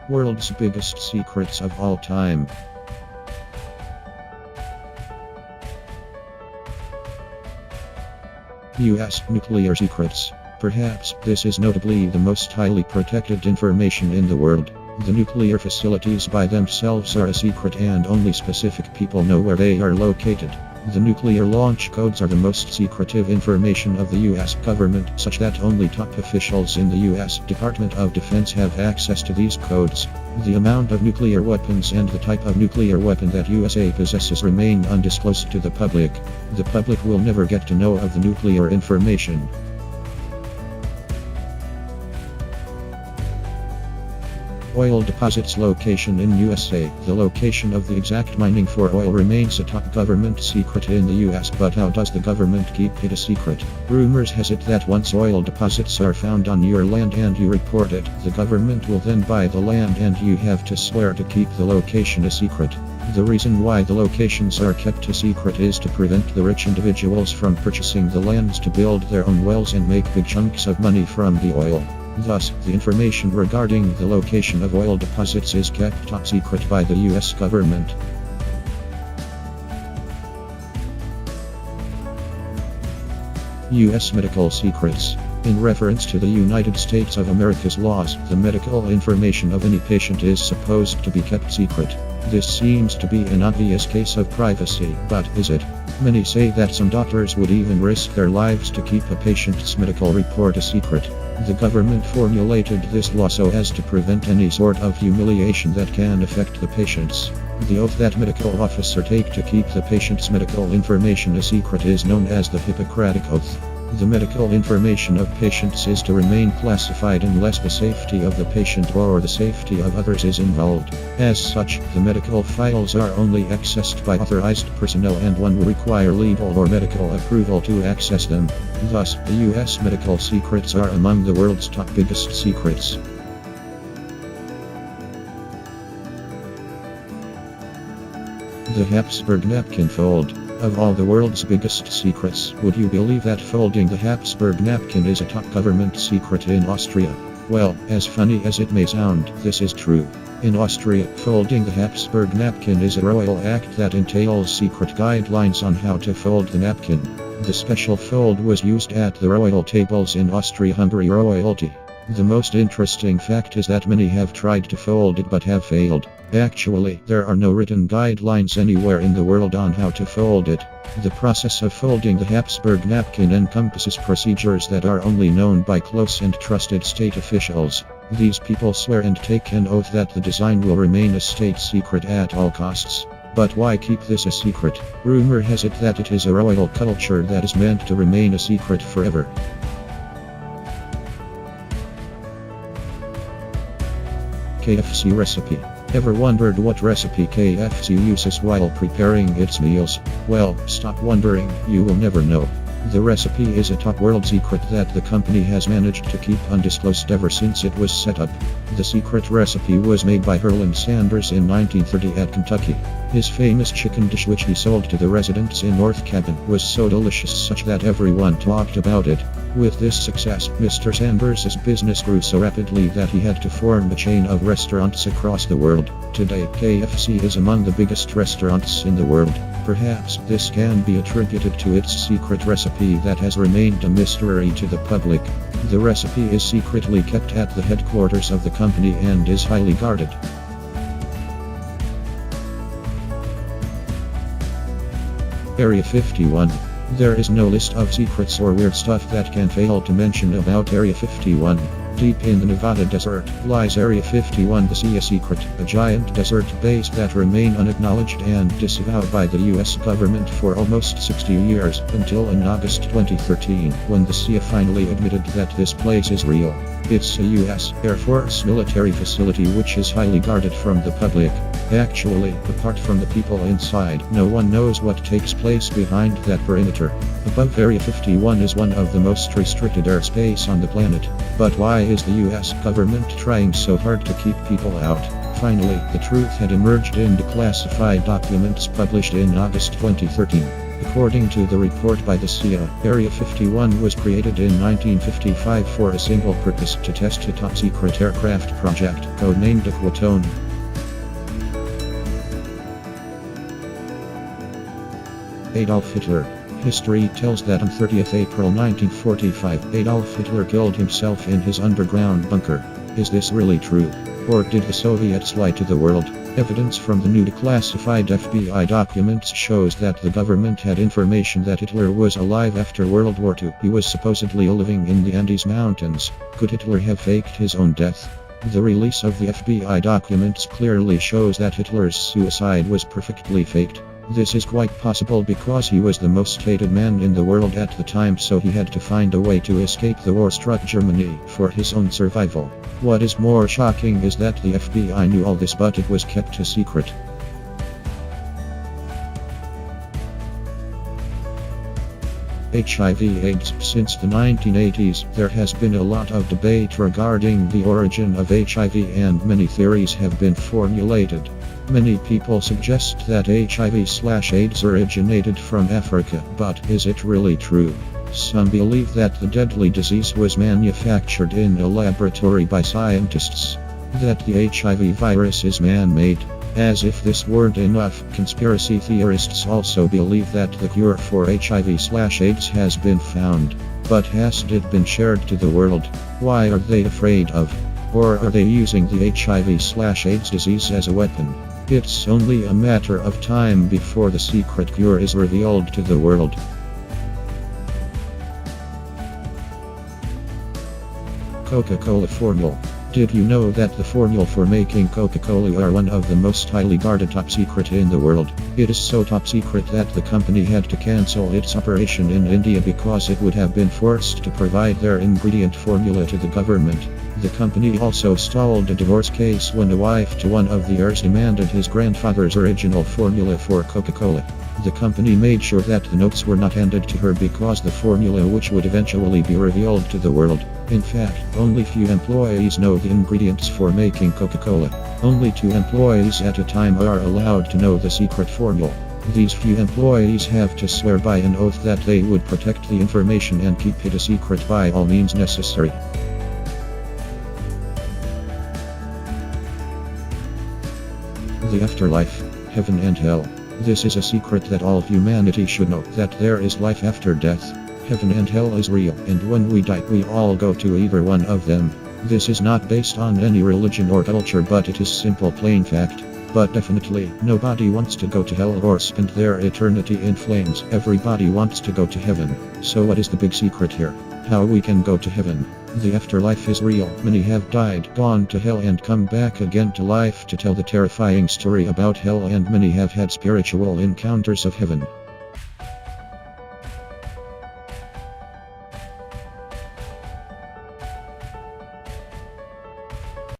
World's biggest secrets of all time. U.S. nuclear secrets. Perhaps this is notably the most highly protected information in the world. The nuclear facilities by themselves are a secret and only specific people know where they are located. The nuclear launch codes are the most secretive information of the U.S. government, such that only top officials in the U.S. Department of Defense have access to these codes. The amount of nuclear weapons and the type of nuclear weapon that USA possesses remain undisclosed to the public. The public will never get to know of the nuclear information. Oil deposits location in USA. The location of the exact mining for oil remains a top government secret in the US, but how does the government keep it a secret? Rumors has it that once oil deposits are found on your land and you report it, the government will then buy the land and you have to swear to keep the location a secret. The reason why the locations are kept a secret is to prevent the rich individuals from purchasing the lands to build their own wells and make big chunks of money from the oil. Thus, the information regarding the location of oil deposits is kept top secret by the US government. US medical secrets. In reference to the United States of America's laws, the medical information of any patient is supposed to be kept secret. This seems to be an obvious case of privacy, but is it? Many say that some doctors would even risk their lives to keep a patient's medical report a secret. The government formulated this law so as to prevent any sort of humiliation that can affect the patients. The oath that medical officers take to keep the patient's medical information a secret is known as the Hippocratic Oath. The medical information of patients is to remain classified unless the safety of the patient or the safety of others is involved. As such, the medical files are only accessed by authorized personnel and one will require legal or medical approval to access them. Thus, the US medical secrets are among the world's top biggest secrets. The Habsburg napkin fold. Of all the world's biggest secrets, would you believe that folding the Habsburg napkin is a top government secret in Austria? Well, as funny as it may sound, this is true. In Austria, folding the Habsburg napkin is a royal act that entails secret guidelines on how to fold the napkin. The special fold was used at the royal tables in Austria-Hungary royalty. The most interesting fact is that many have tried to fold it but have failed. Actually, there are no written guidelines anywhere in the world on how to fold it. The process of folding the Habsburg napkin encompasses procedures that are only known by close and trusted state officials. These people swear and take an oath that the design will remain a state secret at all costs. But why keep this a secret? Rumor has it that it is a royal culture that is meant to remain a secret forever. KFC recipe. Ever wondered what recipe KFC uses while preparing its meals? Well, stop wondering, you will never know. The recipe is a top world secret that the company has managed to keep undisclosed ever since it was set up. The secret recipe was made by Herland Sanders in 1930 at Kentucky. His famous chicken dish, which he sold to the residents in North Cabin, was so delicious such that everyone talked about it. With this success, Mr. Sanders' business grew so rapidly that he had to form a chain of restaurants across the world. Today, KFC is among the biggest restaurants in the world. Perhaps this can be attributed to its secret recipe that has remained a mystery to the public. The recipe is secretly kept at the headquarters of the company and is highly guarded. Area 51. There is no list of secrets or weird stuff that can fail to mention about Area 51. Deep in the Nevada desert lies Area 51, the Sea Secret, a giant desert base that remained unacknowledged and disavowed by the US government for almost 60 years, until in August 2013, when the CIA finally admitted that this place is real. It's a US Air Force military facility which is highly guarded from the public. Actually, apart from the people inside, no one knows what takes place behind that perimeter. Above Area 51 is one of the most restricted airspace on the planet. But why is the US government trying so hard to keep people out? Finally, the truth had emerged in declassified documents published in August 2013. According to the report by the CIA, Area 51 was created in 1955 for a single purpose: to test a top-secret aircraft project, codenamed Aquatone. Adolf Hitler. History tells that on 30th April 1945, Adolf Hitler killed himself in his underground bunker. Is this really true? Or did the Soviets lie to the world? Evidence from the new declassified FBI documents shows that the government had information that Hitler was alive after World War II. He was supposedly living in the Andes Mountains. Could Hitler have faked his own death? The release of the FBI documents clearly shows that Hitler's suicide was perfectly faked. This is quite possible because he was the most hated man in the world at the time, so he had to find a way to escape the war-struck Germany for his own survival. What is more shocking is that the FBI knew all this, but it was kept a secret. HIV/AIDS. Since the 1980s, there has been a lot of debate regarding the origin of HIV, and many theories have been formulated. Many people suggest that HIV/AIDS originated from Africa, but is it really true? Some believe that the deadly disease was manufactured in a laboratory by scientists, that the HIV virus is man-made. As if this weren't enough, conspiracy theorists also believe that the cure for HIV/AIDS has been found. But hasn't it been shared to the world? Why are they afraid of? Or are they using the HIV/AIDS disease as a weapon? It's only a matter of time before the secret cure is revealed to the world. Coca Cola formula. Did you know that the formula for making Coca Cola are one of the most highly guarded top secret in the world? It is so top secret that the company had to cancel its operation in India because it would have been forced to provide their ingredient formula to the government. The company also stalled a divorce case when a wife to one of the heirs demanded his grandfather's original formula for Coca Cola. The company made sure that the notes were not handed to her because the formula, which would eventually be revealed to the world. In fact, only few employees know the ingredients for making Coca Cola. Only 2 employees at a time are allowed to know the secret formula. These few employees have to swear by an oath that they would protect the information and keep it a secret by all means necessary. The afterlife, heaven and hell. This is a secret that all humanity should know, that there is life after death. Heaven and hell is real, and when we die, we all go to either one of them. This is not based on any religion or culture, but it is simple plain fact. But definitely, nobody wants to go to hell or spend their eternity in flames. Everybody wants to go to heaven. So what is the big secret here? How we can go to heaven? The afterlife is real. Many have died, gone to hell, and come back again to life to tell the terrifying story about hell, and many have had spiritual encounters of heaven.